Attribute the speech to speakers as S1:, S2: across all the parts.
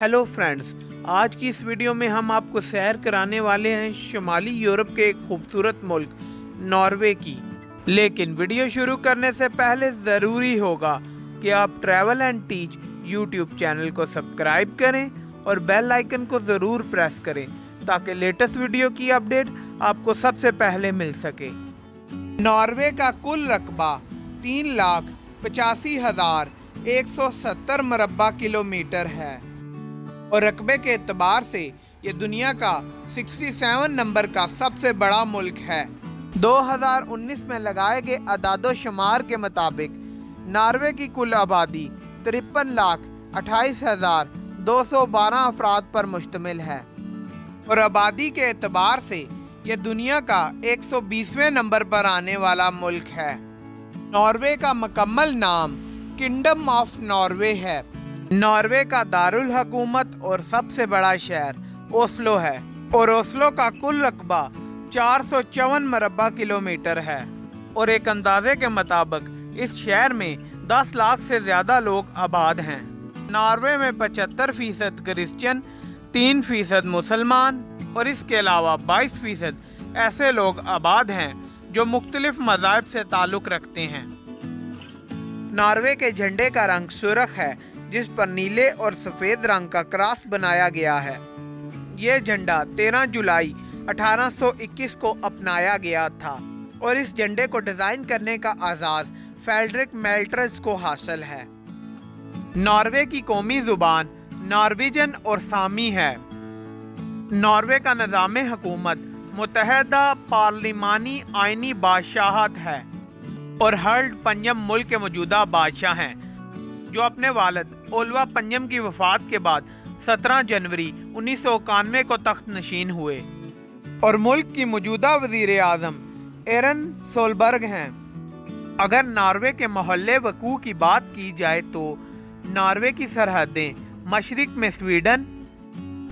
S1: Hello friends, आज की इस वीडियो में हम आपको सैर कराने वाले हैं शुमाली यूरोप के एक खूबसूरत मुल्क नॉर्वे की। लेकिन वीडियो शुरू करने से पहले ज़रूरी होगा कि आप travel and teach YouTube channel को सब्सक्राइब करें और बेल आइकन को ज़रूर प्रेस करें ताकि लेटेस्ट वीडियो की अपडेट आपको सबसे पहले मिल सके। नॉर्वे का कुल रकबा 3,85,170 मरबा किलोमीटर है और रकबे के एतबार से ये दुनिया का 67 नंबर का सबसे बड़ा मुल्क है। 2019 में लगाए गए अदादोशुमार के मुताबिक नॉर्वे की कुल आबादी 53,28,212 अफराद पर मुश्तमिल है और आबादी के एतबार से ये दुनिया का 120वें नंबर पर आने वाला मुल्क है। नॉर्वे का मुकम्मल नाम किंगडम ऑफ नॉर्वे है। नॉर्वे का दारुल हुकूमत और सबसे बड़ा शहर ओस्लो है और ओस्लो का कुल रकबा 454 मरबा किलोमीटर है और एक अंदाजे के मुताबिक इस शहर में 10 लाख से ज़्यादा लोग आबाद हैं। नॉर्वे में 75% क्रिश्चियन, 3% मुसलमान और इसके अलावा 22% ऐसे लोग आबाद हैं जो मुख्तलिफ मज़ाहब से ताल्लुक़ रखते हैं। नॉर्वे के झंडे का रंग सुर्ख है जिस पर नीले और सफ़ेद रंग का क्रॉस बनाया गया है। ये झंडा 13 जुलाई 1821 को अपनाया गया था और इस झंडे को डिज़ाइन करने का आज़ाज़ फ्रेडरिक मेल्टर्स को हासिल है। नॉर्वे की कौमी ज़ुबान नॉर्वेजन और सामी है। नॉर्वे का निज़ाम हुकूमत मुत्तहदा पार्लिमानी आइनी बादशाहत है और हर्ल्ड पंजम मुल्क के मौजूदा बादशाह हैं जो अपने वालिद ओल्वा पंजम की वफ़ात के बाद 17 जनवरी 1991 को तख्त नशीन हुए और मुल्क की मौजूदा वज़ीर आज़म एरन सोलबर्ग हैं। अगर नॉर्वे के मोहल्ले वकू की बात की जाए तो नॉर्वे की सरहदें मशरिक में स्वीडन,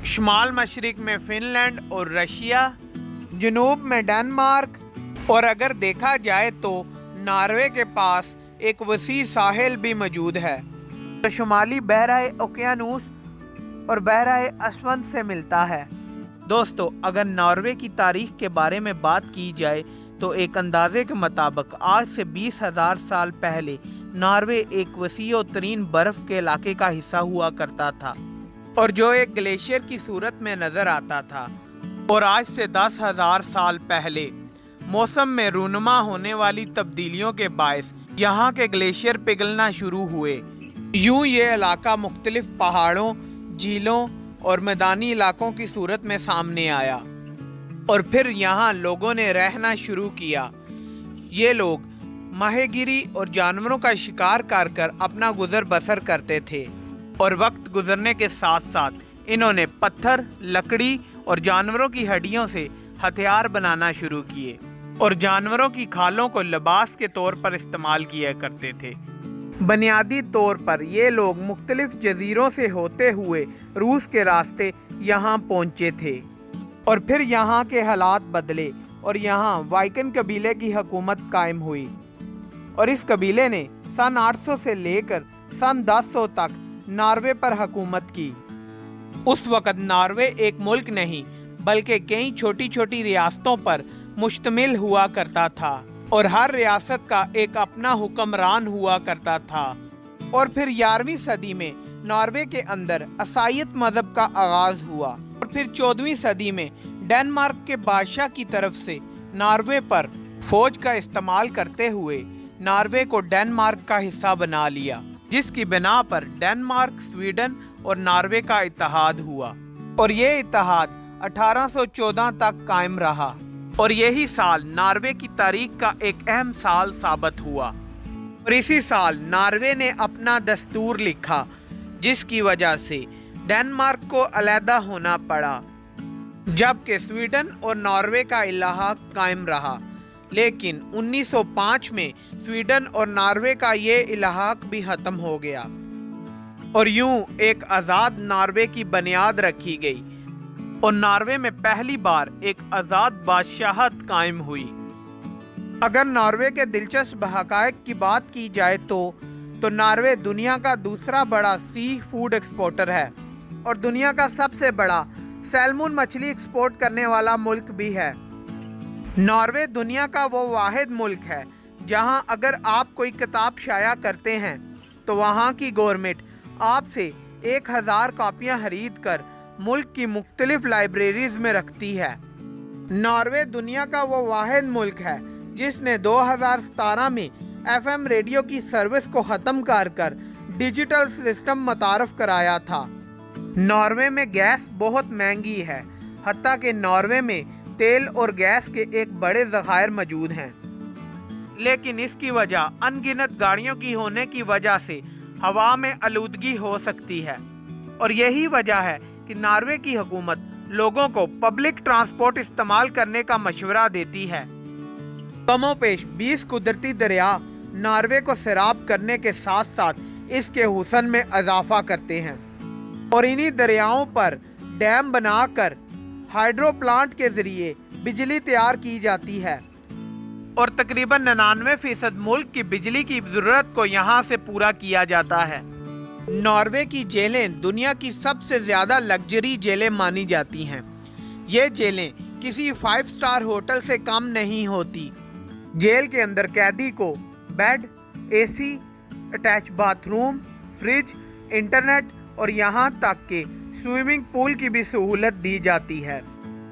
S1: शुमाल मशरिक में फिनलैंड और रशिया, जनूब में डेनमार्क और अगर देखा जाए तो नॉर्वे के पास एक वसी साहिल भी मौजूद है जो शुमाली बहराए ओकियानूस और बहराए अस्वंद से मिलता है। दोस्तों, अगर नॉर्वे की तारीख के बारे में बात की जाए तो एक अंदाजे के मुताबिक आज से 20,000 साल पहले नॉर्वे एक वसीओ तरीन बर्फ़ के इलाके का हिस्सा हुआ करता था और जो एक ग्लेशियर की सूरत में नज़र आता था और आज से 10,000 साल पहले मौसम में रूनुमा होने वाली तब्दीलियों के बायस यहाँ के ग्लेशियर पिघलना शुरू हुए। यूं ये इलाका मुख्तलिफ पहाड़ों, झीलों और मैदानी इलाकों की सूरत में सामने आया और फिर यहाँ लोगों ने रहना शुरू किया। ये लोग माहीगिरी और जानवरों का शिकार कर कर अपना गुजर बसर करते थे और वक्त गुजरने के साथ साथ इन्होंने पत्थर, लकड़ी और जानवरों की हड्डियों से हथियार बनाना शुरू किए और जानवरों की खालों को लिबास के तौर पर इस्तेमाल किया करते थे। बुनियादी तौर पर ये लोग मुख्तलिफ जजीरों से होते हुए रूस के रास्ते यहाँ पहुँचे थे और फिर यहाँ के हालात बदले और यहाँ वाइकन कबीले की हुकूमत कायम हुई और इस कबीले ने सन 800 से लेकर सन 1000 तक नॉर्वे पर हुकूमत की। उस वक़्त नॉर्वे एक मुल्क नहीं बल्कि कई छोटी छोटी रियासतों पर मुश्तमिल हुआ करता था और हर रियासत का एक अपना हुक्मरान हुआ करता था और फिर 11वीं सदी में नॉर्वे के अंदर ईसाईयत मज़हब का आगाज़ हुआ और फिर 14वीं सदी में डेनमार्क के बादशाह की तरफ से नॉर्वे पर फौज का इस्तेमाल करते हुए नॉर्वे को डेनमार्क का हिस्सा बना लिया जिसकी बिना पर डेनमार्क, स्वीडन और नॉर्वे का इत्तेहाद हुआ और ये इत्तेहाद 1814 तक कायम रहा और यही साल नॉर्वे की तारीख का एक अहम साल साबित हुआ और इसी साल नॉर्वे ने अपना दस्तूर लिखा जिसकी वजह से डेनमार्क को अलहदा होना पड़ा जबकि स्वीडन और नॉर्वे का इलाहाक कायम रहा। लेकिन 1905 में स्वीडन और नॉर्वे का ये इलाहाक भी ख़त्म हो गया और यूं एक आज़ाद नॉर्वे की बुनियाद रखी गई और नॉर्वे में पहली बार एक आज़ाद बादशाहत कायम हुई। अगर नॉर्वे के दिलचस्प हक़ाइक़ की बात की जाए तो नॉर्वे दुनिया का दूसरा बड़ा सी फूड एक्सपोर्टर है और दुनिया का सबसे बड़ा सैल्मन मछली एक्सपोर्ट करने वाला मुल्क भी है। नॉर्वे दुनिया का वो वाहिद मुल्क है जहां अगर आप कोई किताब शाया करते हैं तो वहां की गवर्नमेंट आपसे 1000 कॉपियां खरीद कर मुल्क की मुख्तलिफ लाइब्रेरीज में रखती है। नॉर्वे दुनिया का वो वाहिद मुल्क है जिसने 2017 में FM रेडियो की सर्विस को ख़त्म कर डिजिटल सिस्टम मुतारफ कराया था। नॉर्वे में गैस बहुत महंगी है, हत्ता कि नॉर्वे में तेल और गैस के एक बड़े ज़खायर मौजूद हैं, लेकिन इसकी वजह अनगिनत गाड़ियों की होने की वजह से हवा में आलूदगी हो सकती है। और यही वजह है कि नॉर्वे की हुकूमत लोगों को पब्लिक ट्रांसपोर्ट इस्तेमाल करने का मशवरा देती है। कमोपेश 20 कुदरती दरिया नॉर्वे को सैराब करने के साथ साथ इसके हुस्न में इजाफा करते हैं और इन्हीं दरियाओं पर डैम बनाकर हाइड्रो प्लांट के जरिए बिजली तैयार की जाती है और तकरीबन 99% मुल्क की बिजली की जरूरत को यहाँ से पूरा किया जाता है। नॉर्वे की जेलें दुनिया की सबसे ज्यादा लग्जरी जेलें मानी जाती हैं। ये जेलें किसी 5 स्टार होटल से कम नहीं होती। जेल के अंदर कैदी को bed, AC, attach bathroom, fridge, internet और यहाँ तक के स्विमिंग पूल की भी सहूलत दी जाती है।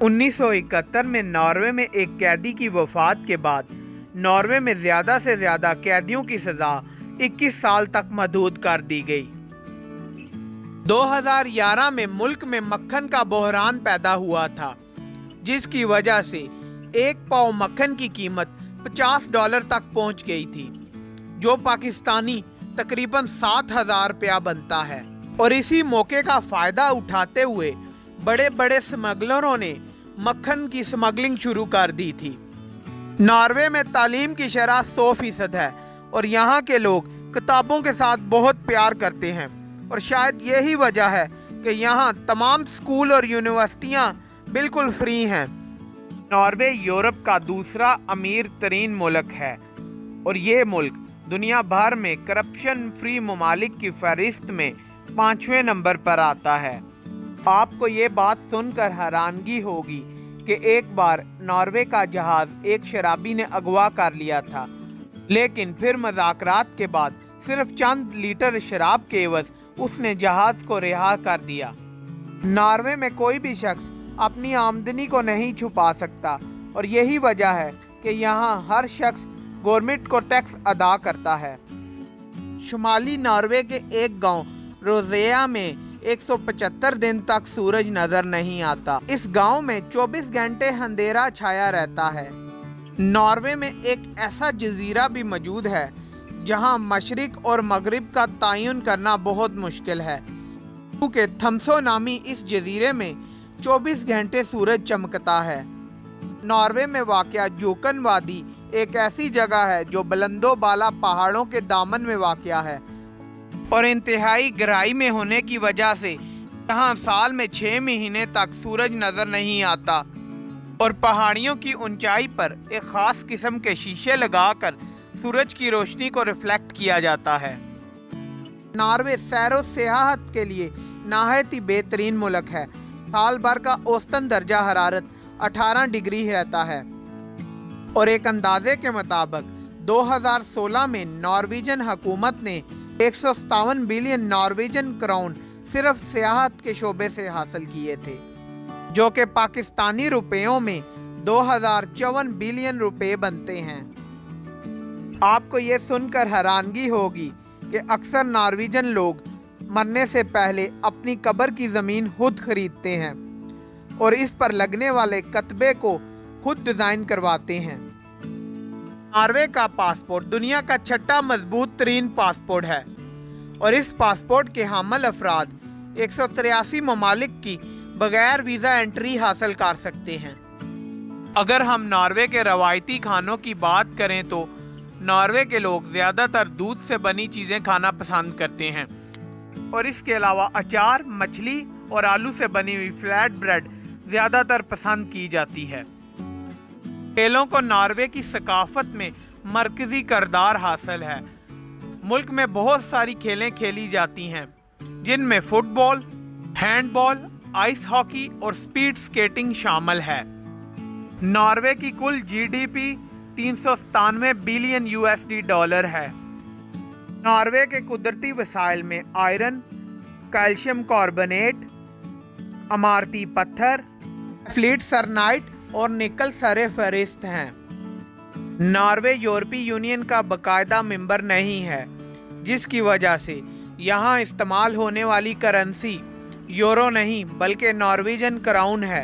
S1: 1971 में नॉर्वे में एक कैदी की वफात के बाद नॉर्वे में ज्यादा से ज्यादा कैदियों की सजा 21 साल तक महदूद कर दी गई। 2011 में मुल्क में मक्खन का बहरान पैदा हुआ था, जिसकी वजह से एक पाव मक्खन की कीमत $50 तक पहुंच गई थी, जो पाकिस्तानी तकरीबन 7,000 रुपया बनता है। और इसी मौके का फायदा उठाते हुए बड़े बड़े स्मगलरों ने मक्खन की स्मगलिंग शुरू कर दी थी। नॉर्वे में तालीम की शरह 100% है और यहाँ के लोग किताबों के साथ बहुत प्यार करते हैं और शायद यही वजह है कि यहाँ तमाम स्कूल और यूनिवर्सिटियाँ बिल्कुल फ्री हैं। नॉर्वे यूरोप का दूसरा अमीर तरीन मुल्क है और ये मुल्क दुनिया भर में करप्शन फ्री ममालिक की फहरिस्त में 5वें नंबर पर आता है। आपको ये बात सुनकर हैरानगी होगी कि एक बार नॉर्वे का जहाज एक शराबी ने अगवा कर लिया था, लेकिन फिर मज़ाकरात के बाद सिर्फ चंद लीटर शराब के एवज उसने जहाज को रिहा कर दिया। नॉर्वे में कोई भी शख्स अपनी आमदनी को नहीं छुपा सकता और यही वजह है कि यहाँ हर शख्स गवर्नमेंट को टैक्स अदा करता है। शुमाली नॉर्वे के एक गांव रोजेया में 175 दिन तक सूरज नजर नहीं आता। इस गांव में 24 घंटे अंधेरा छाया रहता है। नॉर्वे में एक ऐसा जजीरा भी मौजूद है जहां मशरिक और मगरिब का तयन करना बहुत मुश्किल है, क्योंकि थम्सो नामी इस जजीरे में 24 घंटे सूरज चमकता है। नॉर्वे में वाक़या जोकन वादी एक ऐसी जगह है जो बुलंदो बाला पहाड़ों के दामन में वाक़या है और इंतहाई गहराई में होने की वजह से यहाँ साल में 6 महीने तक सूरज नजर नहीं आता और पहाड़ियों की ऊंचाई पर एक खास किस्म के शीशे लगाकर सूरज की रोशनी को रिफ्लेक्ट किया जाता है। नॉर्वे सैरो सियाहत के लिए नहायत ही बेहतरीन मुल्क है। साल भर का औसतन दर्जा हरारत 18 डिग्री रहता है और एक अंदाजे के मुताबिक 2016 में नॉर्वेजियन हुकूमत ने 157 बिलियन नॉर्वेजियन क्राउन सिर्फ सियाहत के शोबे से हासिल किए थे, जो कि पाकिस्तानी रुपयों में 2054 बिलियन रुपए बनते हैं। आपको ये सुनकर हैरानगी होगी कि अक्सर नॉर्वेजियन लोग मरने से पहले अपनी कब्र की ज़मीन खुद खरीदते हैं और इस पर लगने वाले कतबे को खुद डिज़ाइन करवाते हैं। नॉर्वे का पासपोर्ट दुनिया का छठा मजबूत तरीन पासपोर्ट है और इस पासपोर्ट के हामिल अफराद 183 ममालिक की बगैर वीज़ा एंट्री हासिल कर सकते हैं। अगर हम नॉर्वे के रवायती खानों की बात करें तो नॉर्वे के लोग ज़्यादातर दूध से बनी चीज़ें खाना पसंद करते हैं और इसके अलावा अचार, मछली और आलू से बनी हुई फ्लैट ब्रेड ज़्यादातर पसंद की जाती है। खेलों को नॉर्वे की सकाफत में मरकजी किरदार हासिल है। मुल्क में बहुत सारी खेलें खेली जाती हैं, जिनमें फुटबॉल, हैंडबॉल, आइस हॉकी और स्पीड स्केटिंग शामिल है। नॉर्वे की कुल जीडीपी 397 बिलियन यूएसडी डॉलर है। नॉर्वे के कुदरती वसाइल में आयरन, कैल्शियम कार्बोनेट, अमारती पत्थर, फ्लीट सरनाइट और निकल सरे फहरिस्त हैं। नॉर्वे यूरोपीय यूनियन का बाकायदा मेंबर नहीं है, जिसकी वजह से यहाँ इस्तेमाल होने वाली करेंसी यूरो नहीं बल्कि नॉर्वेजियन क्राउन है।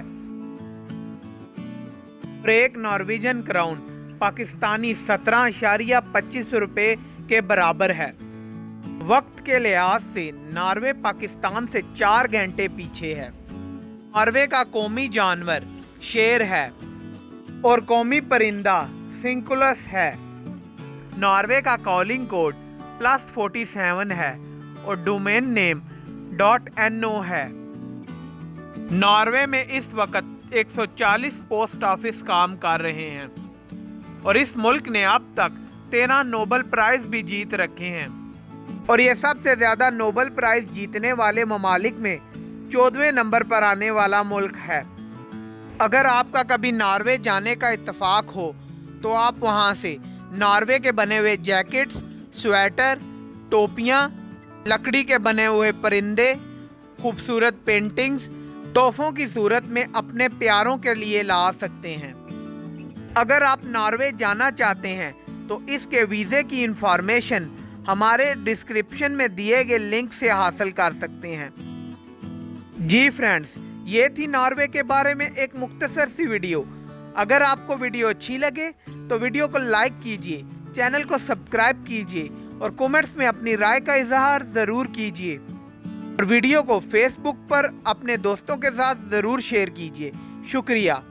S1: और एक नॉर्वेजियन क्राउन पाकिस्तानी 17.25 रुपये के बराबर है। वक्त के लिहाज से नॉर्वे पाकिस्तान से 4 घंटे पीछे है। नॉर्वे का कौमी जानवर शेर है और कौमी परिंदा सिंकुलस है। नॉर्वे का कॉलिंग कोड +47 है और डोमेन नेम .no है। नॉर्वे में इस वक्त 140 पोस्ट ऑफिस काम कर रहे हैं और इस मुल्क ने अब तक 13 नोबेल प्राइज भी जीत रखे हैं और ये सबसे ज्यादा नोबेल प्राइज जीतने वाले ममालिक में 14वें नंबर पर आने वाला मुल्क है। अगर आपका कभी नॉर्वे जाने का इत्तेफाक हो तो आप वहां से नॉर्वे के बने हुए जैकेट्स, स्वेटर, टोपियां, लकड़ी के बने हुए परिंदे, खूबसूरत पेंटिंग्स तोहफों की सूरत में अपने प्यारों के लिए ला सकते हैं। अगर आप नॉर्वे जाना चाहते हैं तो इसके वीज़े की इंफॉर्मेशन हमारे डिस्क्रिप्शन में दिए गए लिंक से हासिल कर सकते हैं। जी फ्रेंड्स, ये थी नॉर्वे के बारे में एक मुख्तसर सी वीडियो। अगर आपको वीडियो अच्छी लगे तो वीडियो को लाइक कीजिए, चैनल को सब्सक्राइब कीजिए और कमेंट्स में अपनी राय का इजहार ज़रूर कीजिए और वीडियो को फेसबुक पर अपने दोस्तों के साथ ज़रूर शेयर कीजिए। शुक्रिया।